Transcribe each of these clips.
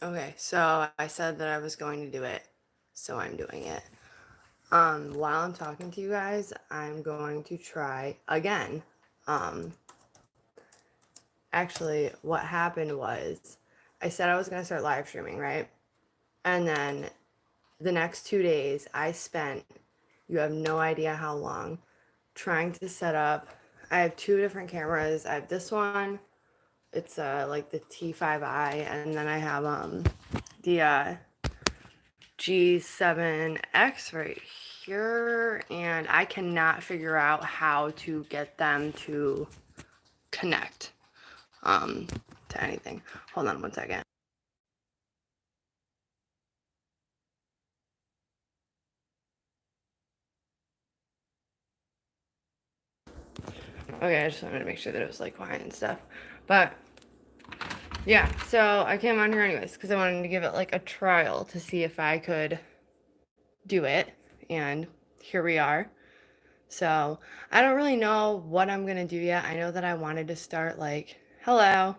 Okay, so I said that I was going to do it, so I'm doing it. While I'm talking to you guys, I'm going to try again. Um, Actually, what happened was I said I was going to start live streaming, right? And then the next 2 days, I spent, you have no idea how long, trying to set up. I have two different cameras. I have this one. It's like the T5i, and then I have the G7X right here, and I cannot figure out how to get them to connect to anything. Hold on one second. Okay, I just wanted to make sure that it was like quiet and stuff. But yeah, so I came on here anyways because I wanted to give it like a trial to see if I could do it, and here we are. So I don't really know what I'm gonna do yet. I know that I wanted to start like, hello,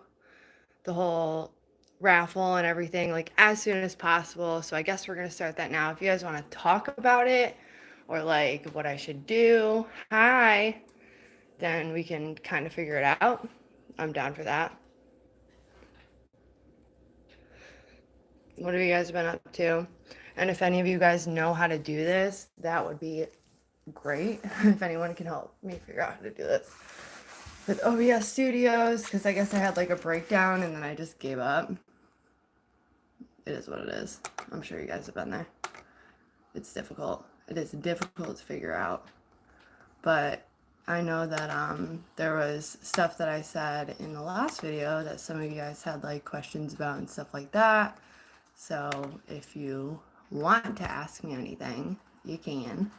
the whole raffle and everything like as soon as possible. So I guess we're gonna start that now. If you guys want to talk about it or like what I should do, hi, then we can kind of figure it out. I'm down for that. What have you guys been up to? And if any of you guys know how to do this, that would be great. If anyone can help me figure out how to do this with OBS Studios, because I guess I had like a breakdown and then I just gave up. It is what it is. I'm sure you guys have been there. It's difficult. It is difficult to figure out. But I know that there was stuff that I said in the last video that some of you guys had like questions about and stuff like that. So if you want to ask me anything, you can.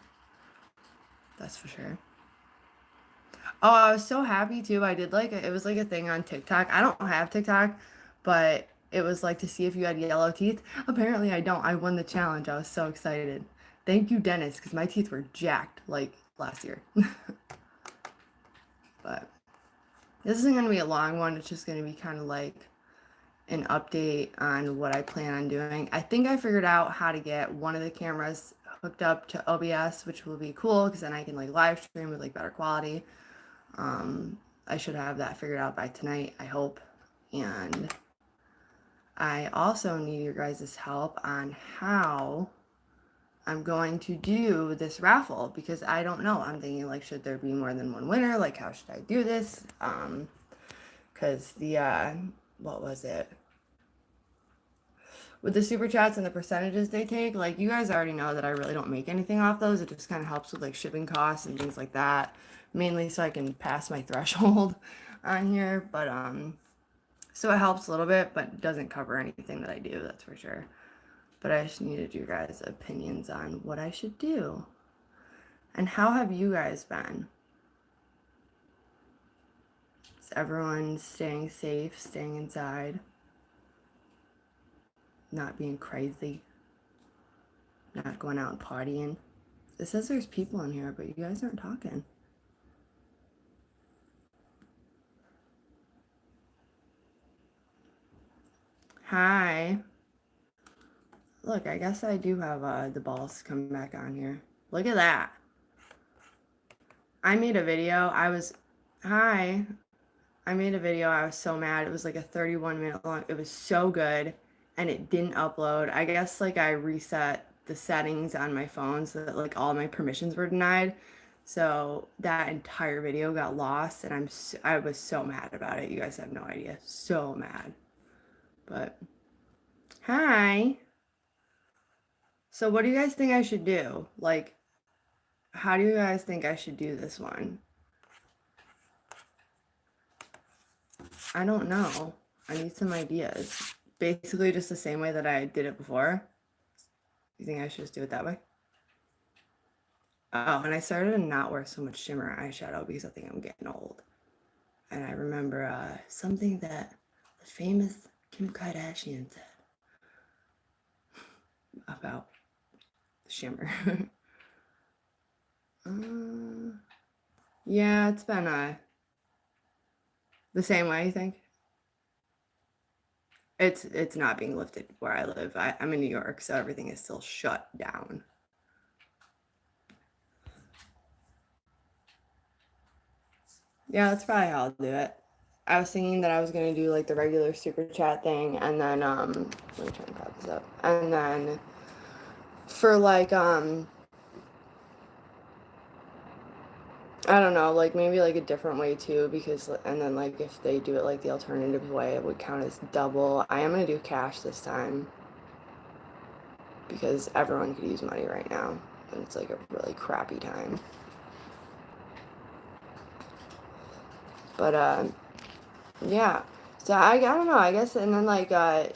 That's for sure. Oh, I was so happy too. I did like it was like a thing on TikTok. I don't have TikTok, but it was like to see if you had yellow teeth. Apparently I don't. I won the challenge. I was so excited. Thank you, Dennis, because my teeth were jacked like last year. But this isn't going to be a long one. It's just going to be kind of like an update on what I plan on doing. I think I figured out how to get one of the cameras hooked up to OBS, which will be cool because then I can like live stream with like better quality. I should have that figured out by tonight, I hope. And I also need your guys' help on how I'm going to do this raffle because I don't know. I'm thinking like, should there be more than one winner? Like, how should I do this? Because the, what was it? With the super chats and the percentages they take, like you guys already know that I really don't make anything off those. It just kind of helps with like shipping costs and things like that, mainly so I can pass my threshold on here. But so it helps a little bit, but doesn't cover anything that I do, that's for sure. But I just needed your guys' opinions on what I should do. And how have you guys been? Is everyone staying safe, staying inside, not being crazy, not going out and partying? It says there's people in here, but you guys aren't talking. Hi. Look, I guess I do have the balls coming back on here. Look at that. I made a video. Hi. I made a video. I was so mad. It was like a 31-minute long. It was so good and it didn't upload. I guess like I reset the settings on my phone so that like all my permissions were denied. So that entire video got lost and I was so mad about it. You guys have no idea. So mad. But hi. So what do you guys think I should do? Like, how do you guys think I should do this one? I don't know. I need some ideas. Basically just the same way that I did it before. You think I should just do it that way? Oh, and I started to not wear so much shimmer eyeshadow because I think I'm getting old. And I remember something that the famous Kim Kardashian said about shimmer. Yeah, it's been the same way, you think? It's not being lifted where I live. I'm in New York, so everything is still shut down. Yeah, that's probably how I'll do it. I was thinking that I was gonna do like the regular super chat thing, and then let me try and pop this up, and then for like I don't know, like maybe like a different way too, because and then like if they do it like the alternative way, it would count as double. I am gonna do cash this time because everyone could use money right now, and it's like a really crappy time. But yeah. So I don't know, I guess, and then like I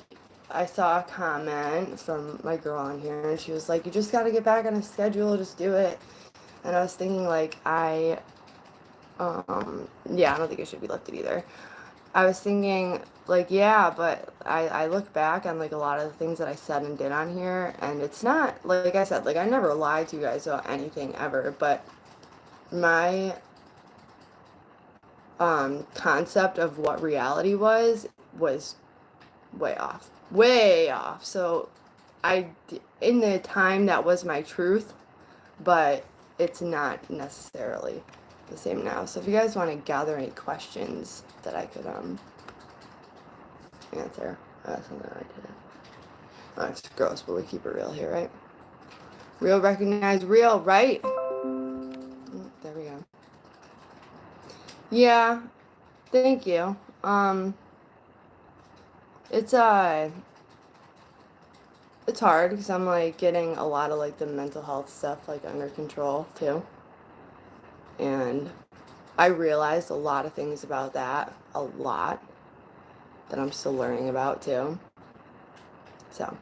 saw a comment from my girl on here, and she was like, "You just got to get back on a schedule, just do it." And I was thinking like yeah, I don't think it should be lifted either. I was thinking like, yeah, but I look back on like a lot of the things that I said and did on here, and it's not like I said, like I never lied to you guys about anything ever, but my concept of what reality was way off. Way off. So in the time that was my truth, but it's not necessarily the same now. So if you guys want to gather any questions that I could answer, something I did. Oh, it's gross, but we keep it real here, right? Real recognize real, right? There we go. Yeah, thank you. It's it's hard because I'm like getting a lot of like the mental health stuff like under control too. And I realized a lot of things about that, a lot that I'm still learning about too. So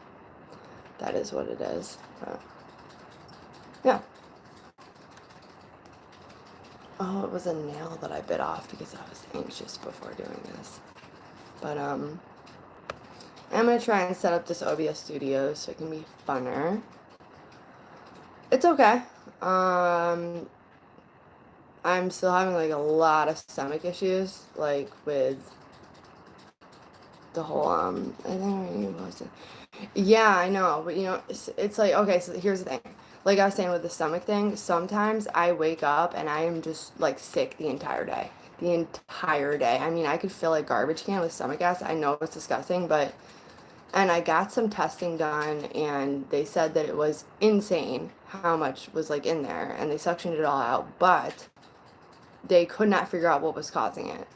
that is what it is. But, yeah. Oh, it was a nail that I bit off because I was anxious before doing this. But I'm gonna try and set up this OBS studio so it can be funner. It's okay. I'm still having like a lot of stomach issues, like with the whole I think I already posted. Yeah, I know, but you know, it's like, okay, so here's the thing. Like I was saying with the stomach thing, sometimes I wake up and I am just like sick the entire day. The entire day. I mean, I could fill a garbage can with stomach acid. I know it's disgusting, but and I got some testing done and they said that it was insane how much was like in there and they suctioned it all out, but they could not figure out what was causing it.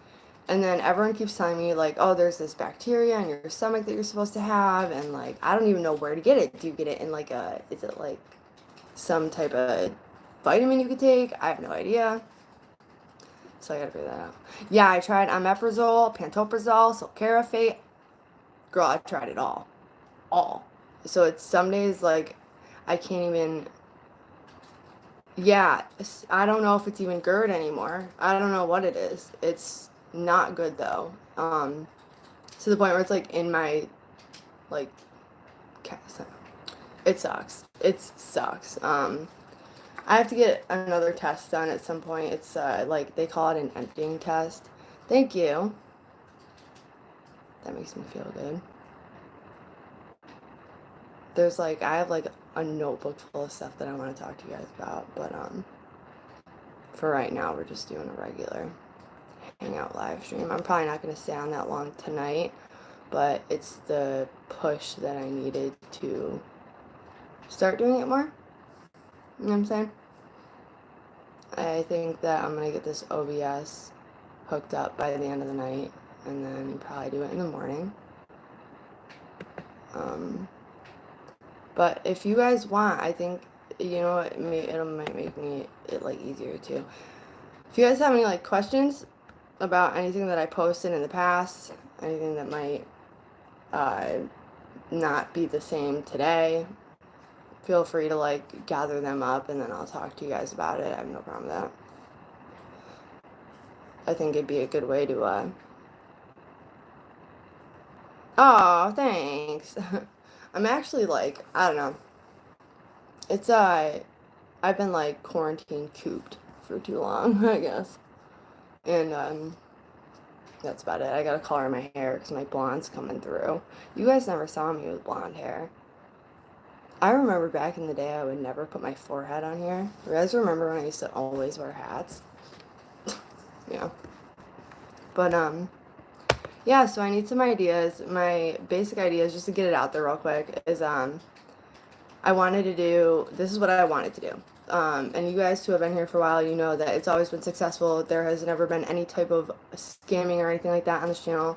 And then everyone keeps telling me like, oh, there's this bacteria in your stomach that you're supposed to have, and like I don't even know where to get it. Do you get it in like is it like some type of vitamin you could take? I have no idea. So I gotta figure that out. Yeah, I tried omeprazole, pantoprazole, sulcarafate. Girl, I tried it all. All. So it's some days like I can't even. Yeah, I don't know if it's even GERD anymore. I don't know what it is. It's not good though. To the point where it's like in my like it sucks. It sucks. I have to get another test done at some point. It's like they call it an emptying test. Thank you. That makes me feel good. There's like I have like a notebook full of stuff that I want to talk to you guys about, but for right now we're just doing a regular hangout live stream. I'm probably not going to stay on that long tonight, but it's the push that I needed to start doing it more. You know what I'm saying? I think that I'm going to get this OBS hooked up by the end of the night and then probably do it in the morning. But if you guys want, I think, you know, it might make it like easier too. If you guys have any like questions about anything that I posted in the past, anything that might not be the same today, feel free to like gather them up and then I'll talk to you guys about it. I have no problem with that. I think it'd be a good way to oh, thanks. I'm actually like, I don't know. It's I've been like quarantine cooped for too long, I guess. And That's about it. I gotta color my hair because my blonde's coming through. You guys never saw me with blonde hair. I remember back in the day I would never put my forehead on here. You guys remember when I used to always wear hats? Yeah. But, yeah, so I need some ideas. My basic ideas, just to get it out there real quick, is, I wanted to do, this is what I wanted to do. And you guys who have been here for a while, you know that it's always been successful. There has never been any type of scamming or anything like that on this channel.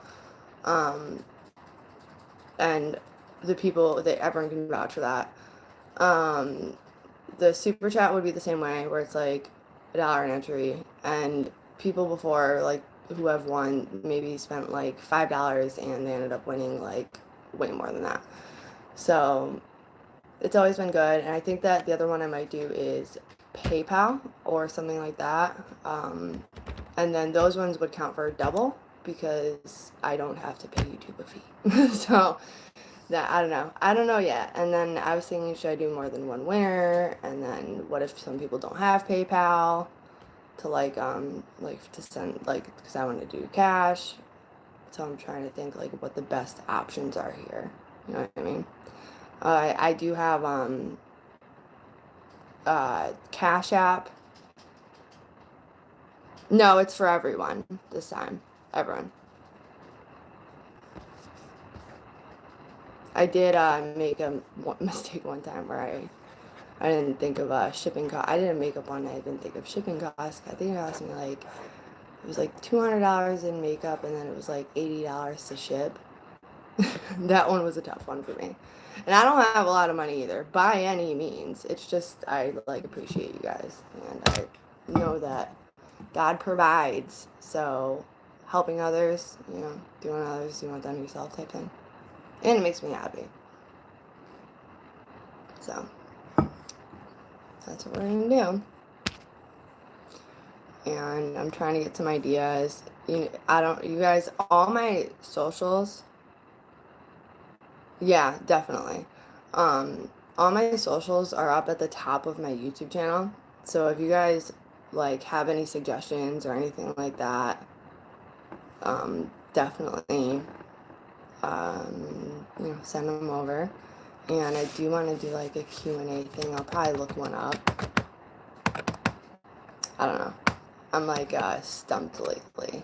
And the people, everyone can vouch for that. The super chat would be the same way, where it's like $1 an entry, and people before, like, who have won, maybe spent like $5 and they ended up winning like way more than that. So it's always been good, and I think that the other one I might do is PayPal or something like that. And then those ones would count for double because I don't have to pay YouTube a fee. So that, I don't know yet. And then I was thinking, should I do more than one winner? And then what if some people don't have PayPal to like to send, like, because I want to do cash. So I'm trying to think like what the best options are here. You know what I mean? I do have Cash App. No, it's for everyone this time. Everyone. I did make a mistake one time where I didn't think of shipping cost. I didn't make up one. I didn't think of shipping costs. I think it cost me like, it was like $200 in makeup, and then it was like $80 to ship. That one was a tough one for me. And I don't have a lot of money either, by any means. It's just, I like appreciate you guys, and I know that God provides. So helping others, you know, doing others, you want done yourself type thing. And it makes me happy. So that's what we're gonna do. And I'm trying to get some ideas. You guys, all my socials. Yeah, definitely. All my socials are up at the top of my YouTube channel. So if you guys like have any suggestions or anything like that, definitely, you know, send them over. And I do want to do like a Q&A thing. I'll probably look one up. I don't know. I'm like stumped lately.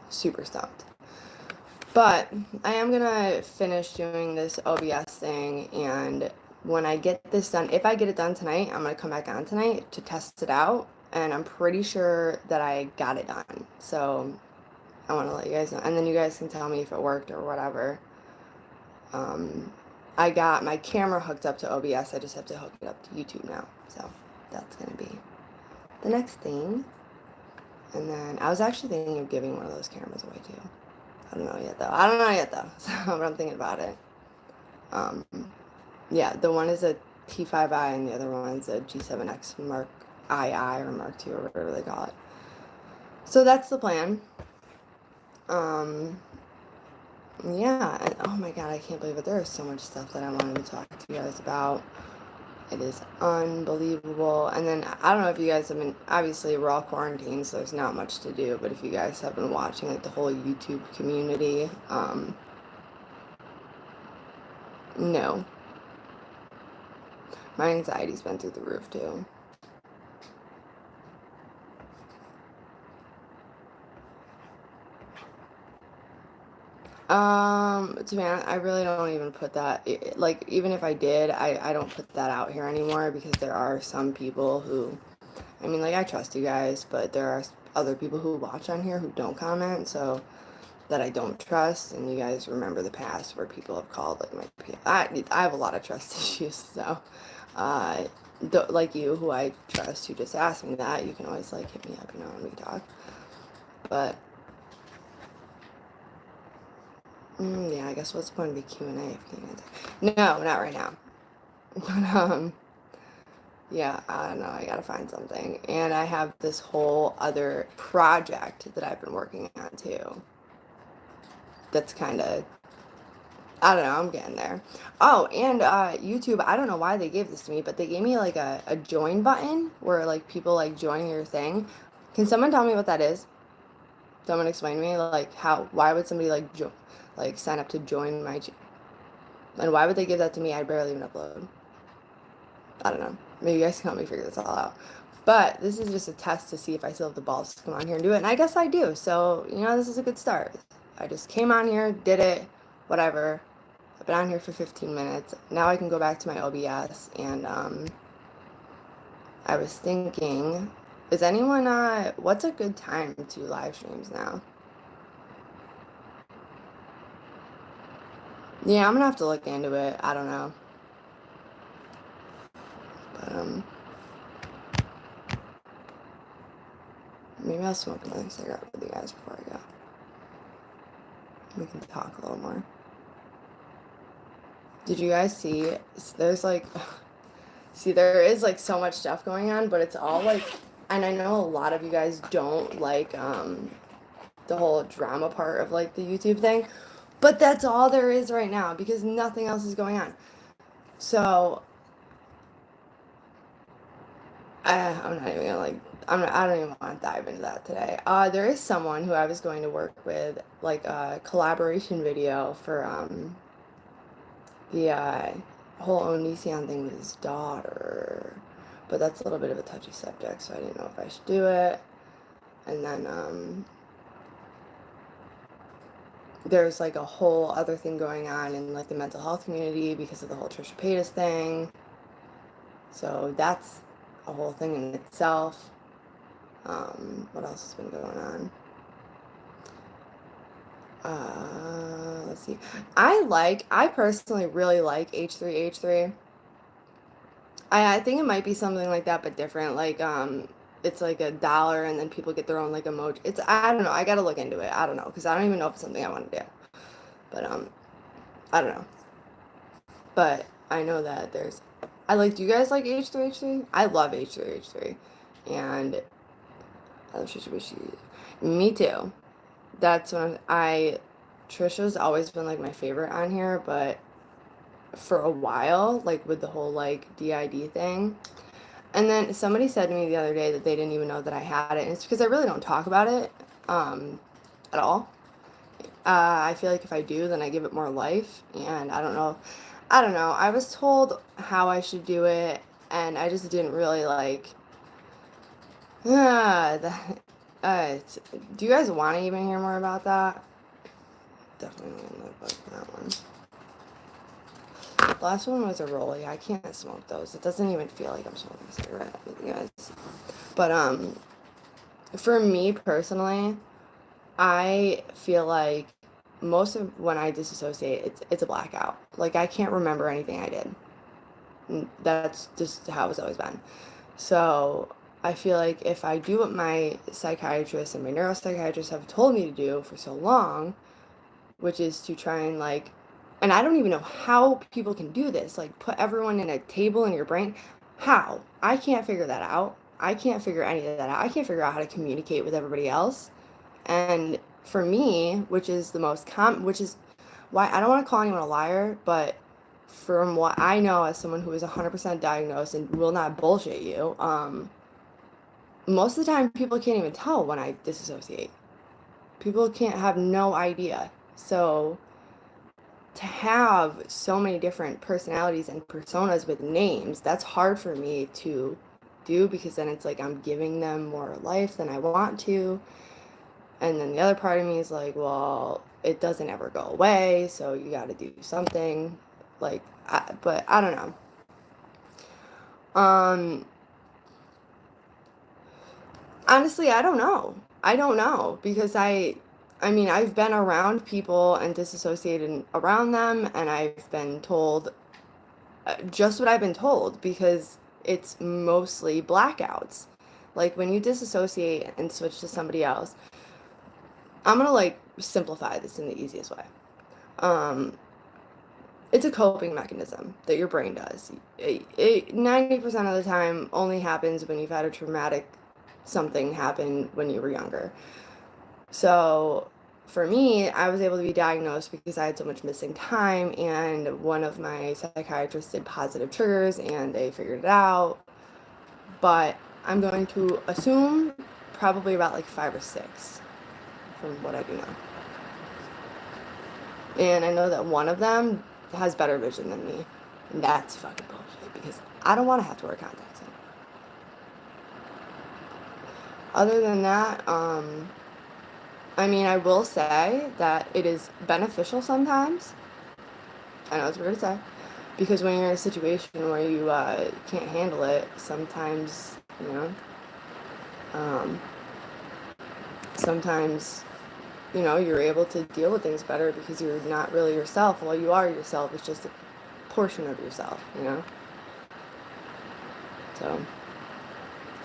Super stumped. But I am gonna finish doing this OBS thing, and when I get this done, if I get it done tonight, I'm gonna come back on tonight to test it out, and I'm pretty sure that I got it done. So I want to let you guys know, and then you guys can tell me if it worked or whatever. I got my camera hooked up to OBS. I just have to hook it up to YouTube now. So that's gonna be the next thing. And then I was actually thinking of giving one of those cameras away too. I don't know yet though. So, but I'm thinking about it. Yeah, the one is a T5i and the other one's a G7X Mark II or Mark II or whatever they call it. So that's the plan. Yeah, and oh my god, I can't believe it. There is so much stuff that I wanted to talk to you guys about. It is unbelievable. And then I don't know if you guys have been, obviously we're all quarantined, so there's not much to do, but if you guys have been watching like the whole YouTube community, no. My anxiety's been through the roof too. To be honest, I really don't even put that, like, even if I did, I don't put that out here anymore, because there are some people who, I mean, like, I trust you guys, but there are other people who watch on here who don't comment, so, that I don't trust, and you guys remember the past where people have called, like, I have a lot of trust issues, so, like you, who I trust, who just asked me that, you can always, like, hit me up, you know, when we talk, but, yeah, I guess what's the point of the Q&A if you can't answer? No, not right now. But, yeah, I don't know, I gotta find something. And I have this whole other project that I've been working on, too. That's kind of, I don't know, I'm getting there. Oh, and, YouTube, I don't know why they gave this to me, but they gave me, like, a join button, where, like, people, like, join your thing. Can someone tell me what that is? Someone explain to me, like, why would somebody, like, sign up to join my, and why would they give that to me? I barely even upload. I don't know. Maybe you guys can help me figure this all out. But this is just a test to see if I still have the balls to come on here and do it. And I guess I do. So, you know, this is a good start. I just came on here, did it, whatever. I've been on here for 15 minutes. Now I can go back to my OBS. And I was thinking, is anyone, what's a good time to live streams now? Yeah, I'm going to have to look into it. I don't know. But, maybe I'll smoke another cigarette with you guys before I go. We can talk a little more. Did you guys see? There's like, see, there is like so much stuff going on, but it's all like, and I know a lot of you guys don't like the whole drama part of like the YouTube thing, but that's all there is right now because nothing else is going on. So I'm not even gonna like, I don't even want to dive into that today. There is someone who I was going to work with, like a collaboration video for the whole Onision thing with his daughter, but that's a little bit of a touchy subject, so I didn't know if I should do it. And then there's like a whole other thing going on in like the mental health community because of the whole Trisha Paytas thing, so that's a whole thing in itself. What else has been going on? Let's see. I personally really like H3H3. I think it might be something like that, but different. Like, it's like $1 and then people get their own like emoji. I don't know. I gotta look into it. I don't know. Because I don't even know if it's something I want to do. But, I don't know. But I know that do you guys like H3H3? I love H3H3. And I love Trisha. Me too. That's when Trisha's always been like my favorite on here, but for a while, like with the whole like DID thing. And then somebody said to me the other day that they didn't even know that I had it, and it's because I really don't talk about it at all. I feel like if I do, then I give it more life, and I don't know. I was told how I should do it, and I just didn't really like. Do you guys want to even hear more about that? Definitely look like that one. The last one was a rollie. I can't smoke those. It doesn't even feel like I'm smoking a cigarette with you guys. But for me personally, I feel like most of when I disassociate, it's a blackout. Like I can't remember anything I did. That's just how it's always been. So I feel like if I do what my psychiatrist and my neuropsychiatrist have told me to do for so long, which is to try and like, and I don't even know how people can do this, like put everyone in a table in your brain. How? I can't figure that out. I can't figure any of that out. I can't figure out how to communicate with everybody else. And for me, which is the most which is why I don't want to call anyone a liar, but from what I know as someone who is 100% diagnosed and will not bullshit you, most of the time people can't even tell when I disassociate. People have no idea. So to have so many different personalities and personas with names, that's hard for me to do because then it's like I'm giving them more life than I want to. And then the other part of me is like, well, it doesn't ever go away, so you got to do something. Like, but I don't know. Honestly, I don't know. I don't know because I mean, I've been around people and disassociated around them, and I've been told just what I've been told because it's mostly blackouts. Like when you disassociate and switch to somebody else, I'm gonna like simplify this in the easiest way. It's a coping mechanism that your brain does. 90% of the time only happens when you've had a traumatic something happen when you were younger. So for me, I was able to be diagnosed because I had so much missing time, and one of my psychiatrists did positive triggers and they figured it out. But I'm going to assume probably about like 5 or 6 from what I do know. And I know that one of them has better vision than me. And that's fucking bullshit because I don't want to have to wear contacts anymore. Other than that, I mean, I will say that it is beneficial sometimes. I know it's weird to say. Because when you're in a situation where you can't handle it, sometimes, you know, sometimes, you know, you're able to deal with things better because you're not really yourself. Well, you are yourself. It's just a portion of yourself, you know? So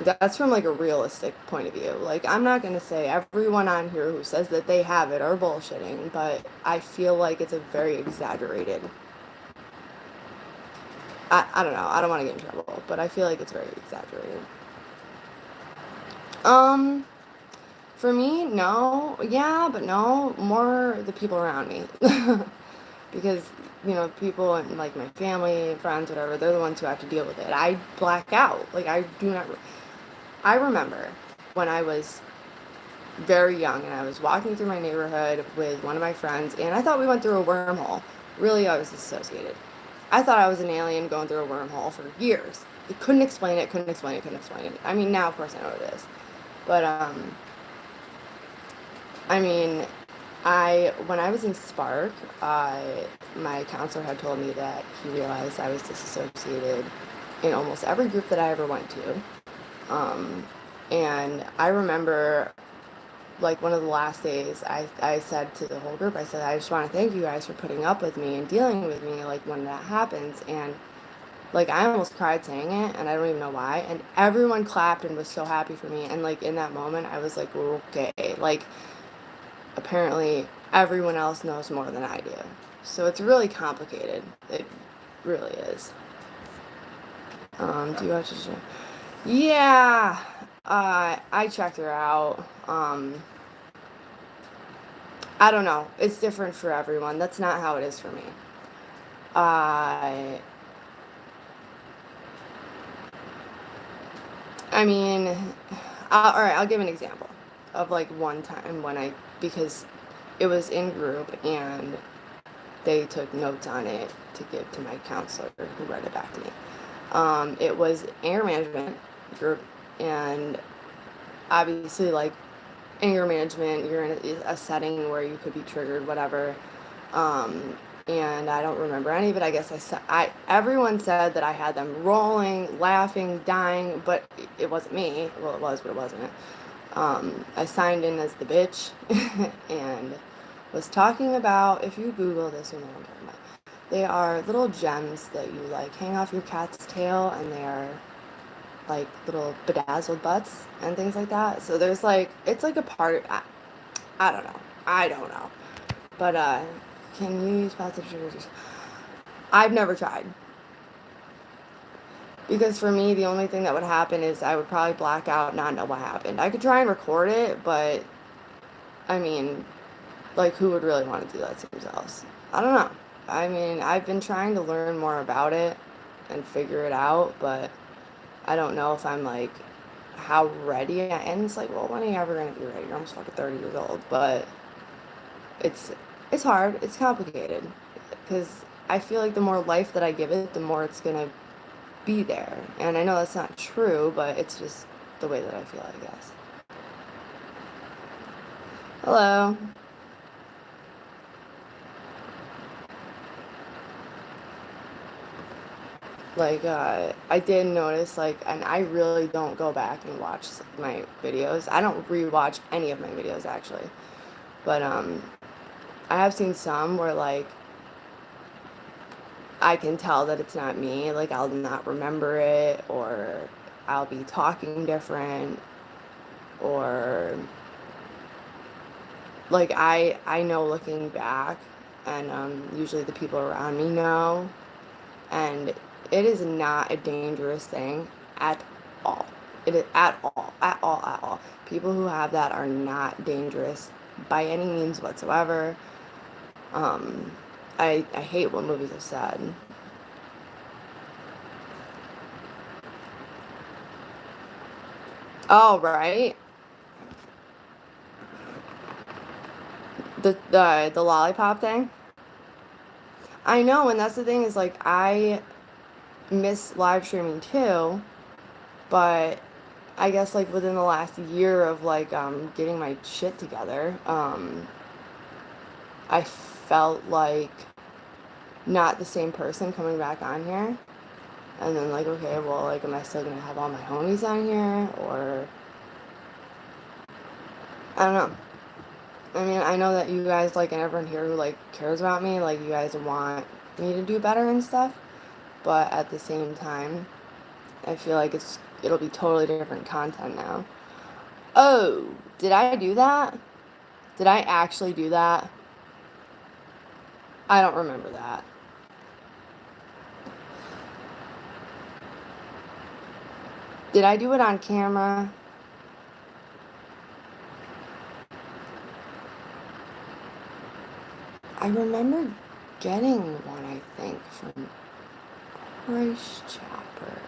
that's from like a realistic point of view. Like, I'm not going to say everyone on here who says that they have it are bullshitting, but I feel like it's a very exaggerated. I don't know. I don't want to get in trouble, but I feel like it's very exaggerated. For me, no. Yeah, but no. More the people around me. Because, you know, people and like my family, friends, whatever, they're the ones who have to deal with it. I black out. Like, I do not. I remember when I was very young and I was walking through my neighborhood with one of my friends and I thought we went through a wormhole. Really, I was dissociated. I thought I was an alien going through a wormhole for years. I couldn't explain it, couldn't explain it, couldn't explain it. I mean, now, of course, I know what it is. But, I mean, when I was in Spark, my counselor had told me that he realized I was disassociated in almost every group that I ever went to. And I remember, like, one of the last days, I said to the whole group, I said, I just want to thank you guys for putting up with me and dealing with me, like, when that happens. And, like, I almost cried saying it, and I don't even know why. And everyone clapped and was so happy for me. And, like, in that moment, I was like, okay, like, apparently everyone else knows more than I do. So it's really complicated. It really is. Do you watch the show? Yeah. I checked her out. I don't know. It's different for everyone. That's not how it is for me. I mean, all right, I'll give an example of like one time because it was in group and they took notes on it to give to my counselor who read it back to me. It was anger management group, and obviously, like, anger management, you're in a setting where you could be triggered, whatever. And I don't remember any of it. I guess everyone said that I had them rolling, laughing, dying, but it wasn't me. Well, it was, but it wasn't. I signed in as the bitch and was talking about, if you Google this, you know what I'm talking about. They are little gems that you, like, hang off your cat's tail, and they are, like, little bedazzled butts and things like that. So there's, like, it's like a part of, I don't know. But, can you use positive triggers? I've never tried. Because for me, the only thing that would happen is I would probably black out, not know what happened. I could try and record it, but, I mean, like, who would really want to do that to themselves? I don't know. I mean, I've been trying to learn more about it and figure it out, but I don't know if I'm, like, how ready I am. And it's like, well, when are you ever going to be ready? You're almost fucking 30 years old. But it's hard. It's complicated. Because I feel like the more life that I give it, the more it's going to be there. And I know that's not true, but it's just the way that I feel, I guess. Hello. Like, I did notice, like, and I really don't go back and watch my videos. I don't rewatch any of my videos, actually. But, I have seen some where, like, I can tell that it's not me. Like, I'll not remember it, or I'll be talking different, or, like, I know looking back, and, usually the people around me know, and it is not a dangerous thing at all. It is at all. People who have that are not dangerous by any means whatsoever. I hate what movies have said. Oh, right. The lollipop thing. I know, and that's the thing is like I miss live streaming too, but I guess like within the last year of like getting my shit together, I felt like not the same person coming back on here. And then like, okay, well, like, am I still gonna have all my homies on here, or I don't know. I mean, I know that you guys, like, and everyone here who, like, cares about me, like, you guys want me to do better and stuff, but at the same time, I feel like it'll be totally different content now. Oh, did I do that? Did I actually do that? I don't remember that. Did I do it on camera? I remember getting one, I think, from Price Chopper.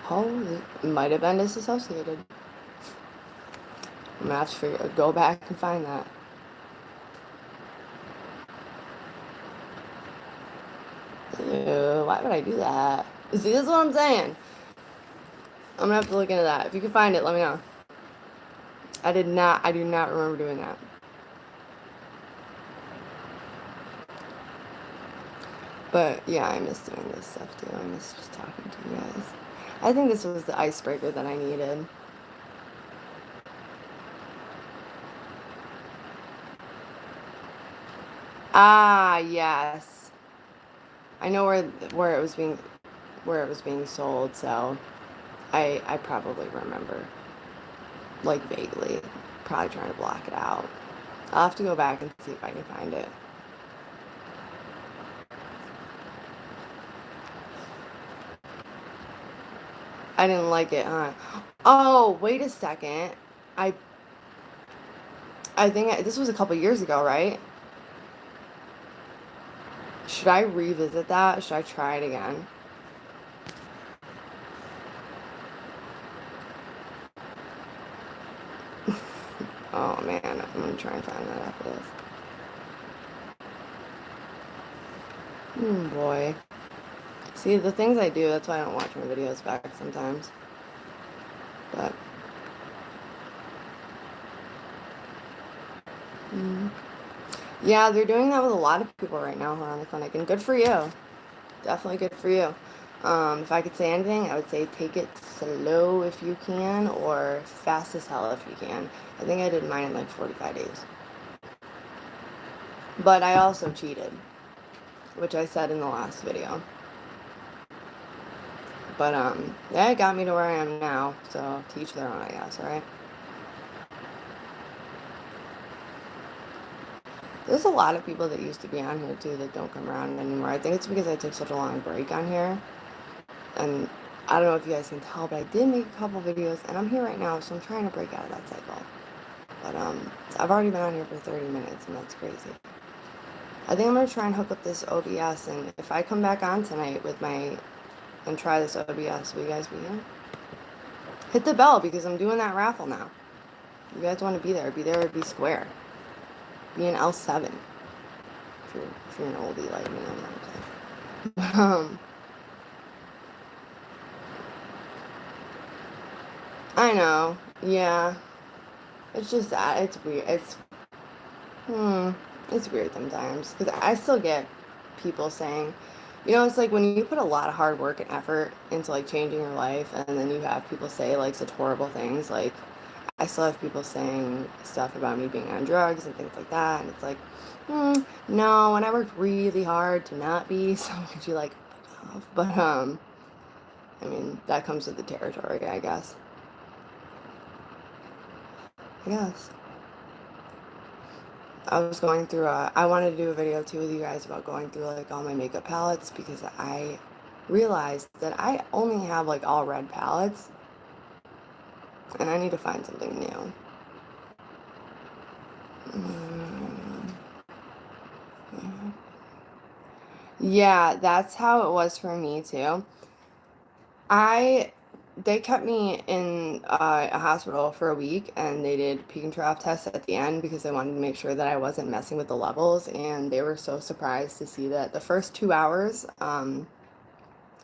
Holy, might have been disassociated. I'm gonna have to go back and find that. Ew, why would I do that? See, this is what I'm saying. I'm gonna have to look into that. If you can find it, let me know. I do not remember doing that. But yeah, I miss doing this stuff too. I miss just talking to you guys. I think this was the icebreaker that I needed. Ah, yes. I know where it was being sold, so I probably remember, like, vaguely, probably trying to block it out. I'll have to go back and see if I can find it. I didn't like it, huh? Oh, wait a second. I think this was a couple years ago, right? Should I revisit that? Should I try it again? Oh man, I'm gonna try and find that after this. Boy. See, the things I do, that's why I don't watch my videos back sometimes. But yeah, they're doing that with a lot of people right now around the clinic, and good for you. Definitely good for you. If I could say anything, I would say take it slow if you can, or fast as hell if you can. I think I did mine in like 45 days. But I also cheated, which I said in the last video. But, yeah, it got me to where I am now, so teach their own, I guess, right? There's a lot of people that used to be on here, too, that don't come around anymore. I think it's because I took such a long break on here. And I don't know if you guys can tell, but I did make a couple videos, and I'm here right now, so I'm trying to break out of that cycle. But, I've already been on here for 30 minutes, and that's crazy. I think I'm going to try and hook up this OBS, and if I come back on tonight with and try this OBS, will you guys be here? Hit the bell, because I'm doing that raffle now. You guys want to be there or be square. Be an L7. If you're an oldie like me, I'm not I know. Yeah. It's just that. It's weird. It's weird sometimes. Because I still get people saying, it's like when you put a lot of hard work and effort into, like, changing your life, and then you have people say, like, such horrible things. Like, I still have people saying stuff about me being on drugs and things like that. And it's like, no, and I worked really hard to not be, so could you, like, fuck off? But, I mean, that comes with the territory, I guess. I was going through I wanted to do a video too with you guys about going through, like, all my makeup palettes, because I realized that I only have, like, all red palettes, and I need to find something new. Yeah, that's how it was for me too. I they kept me in a hospital for a week, and they did peak and trough tests at the end because they wanted to make sure that I wasn't messing with the levels. And they were so surprised to see that the first 2 hours,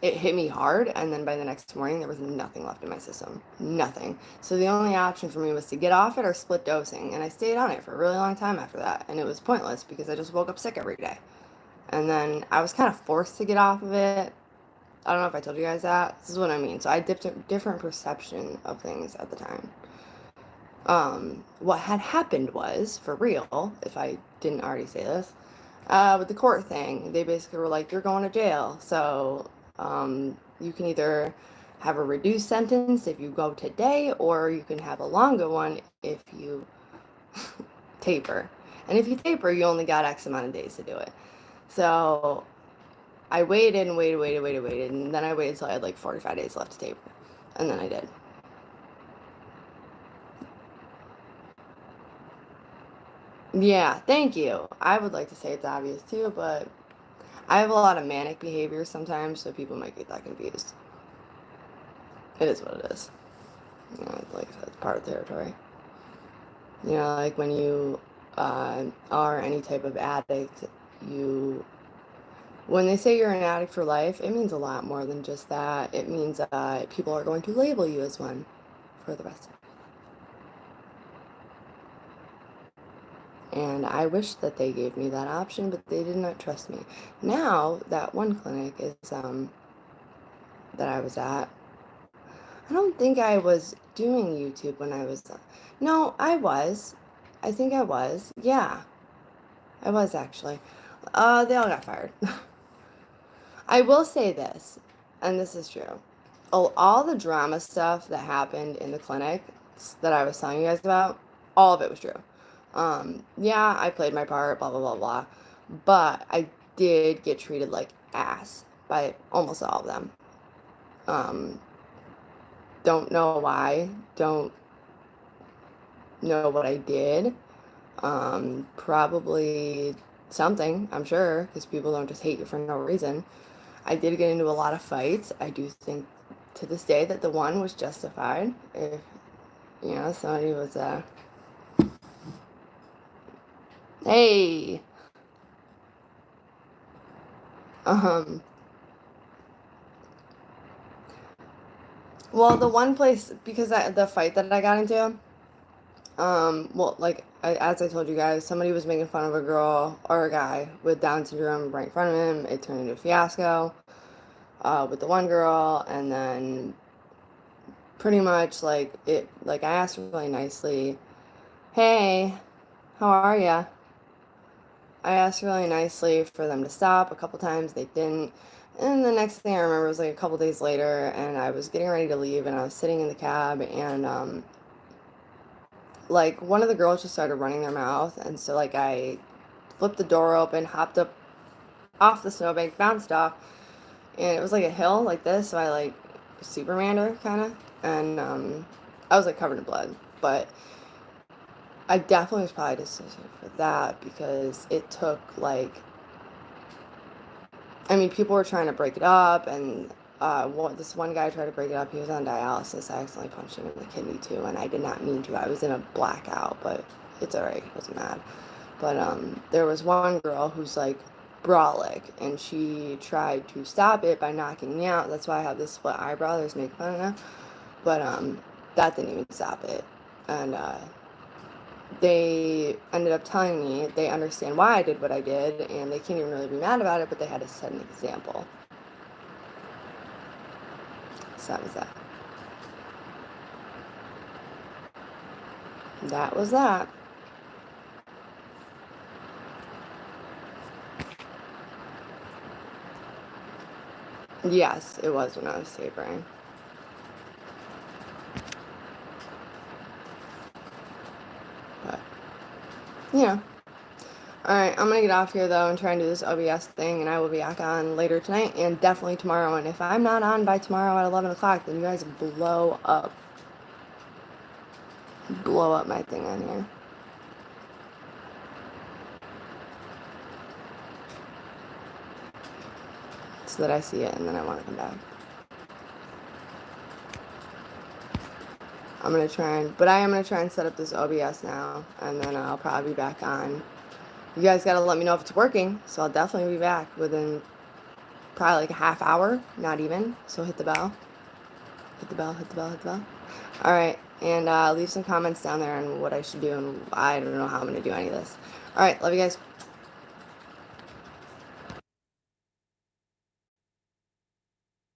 it hit me hard, and then by the next morning there was nothing left in my system, nothing. So the only option for me was to get off it or split dosing, and I stayed on it for a really long time after that, and it was pointless because I just woke up sick every day. And then I was kind of forced to get off of it. I don't know if I told you guys that. This is what I mean. So I dipped a different perception of things at the time. What had happened was, for real, if I didn't already say this, with the court thing, they basically were like, you're going to jail. So you can either have a reduced sentence if you go today, or you can have a longer one if you taper. And if you taper, you only got X amount of days to do it. So I waited and waited, and then I waited till I had like 45 days left to taper. And then I did. Yeah, thank you. I would like to say it's obvious too, but I have a lot of manic behavior sometimes, so people might get that confused. It is what it is. You know, like it's part of the territory. You know, like when you are any type of addict, you when they say you're an addict for life, it means a lot more than just that. It means people are going to label you as one for the rest of it. And I wish that they gave me that option, but they did not trust me. Now, that one clinic is that I was at, I don't think I was doing YouTube when I was. No, I was. I think I was. Yeah, I was actually. They all got fired. I will say this, and this is true. All the drama stuff that happened in the clinic that I was telling you guys about, all of it was true. Yeah, I played my part, blah, blah, blah, blah. But I did get treated like ass by almost all of them. Um, don't know why. Don't know what I did. Probably something, I'm sure, because people don't just hate you for no reason. I did get into a lot of fights. I do think to this day that the one was justified. If, you know, somebody was, hey, um, well, the one place, because the fight that I got into, well, like, as I told you guys, somebody was making fun of a girl or a guy with Down syndrome right in front of him. It turned into a fiasco, with the one girl, and then pretty much, like, I asked really nicely, hey, how are ya? I asked really nicely for them to stop. A couple times they didn't. And the next thing I remember was like a couple days later, and I was getting ready to leave, and I was sitting in the cab, and like one of the girls just started running their mouth, and so like I flipped the door open, hopped up off the snowbank, bounced off, and it was like a hill like this, so I like Supermaned her kind of, and I was like covered in blood, but I definitely was probably dissociated for that because it took like, I mean, people were trying to break it up, and this one guy tried to break it up. He was on dialysis. I accidentally punched him in the kidney too, and I did not mean to. I was in a blackout, but it's alright. He wasn't mad. But there was one girl who's like brolic, and she tried to stop it by knocking me out. That's why I have this split eyebrow. There's makeup on it now, but that didn't even stop it, and they ended up telling me they understand why I did what I did, and they can't even really be mad about it, but they had to set an example. So that was that. That was that. Yes, it was when I was tapering. But, you know. Alright, I'm gonna get off here though and try and do this OBS thing, and I will be back on later tonight and definitely tomorrow. And if I'm not on by tomorrow at 11 o'clock, then you guys blow up. Blow up my thing on here. So that I see it and then I want to come back. I'm going to try and, but I am going to try and set up this OBS now, and then I'll probably be back on. You guys got to let me know if it's working, so I'll definitely be back within probably like a half hour, not even. So hit the bell. Hit the bell, hit the bell, hit the bell. All right, and leave some comments down there on what I should do, and I don't know how I'm going to do any of this. All right, love you guys.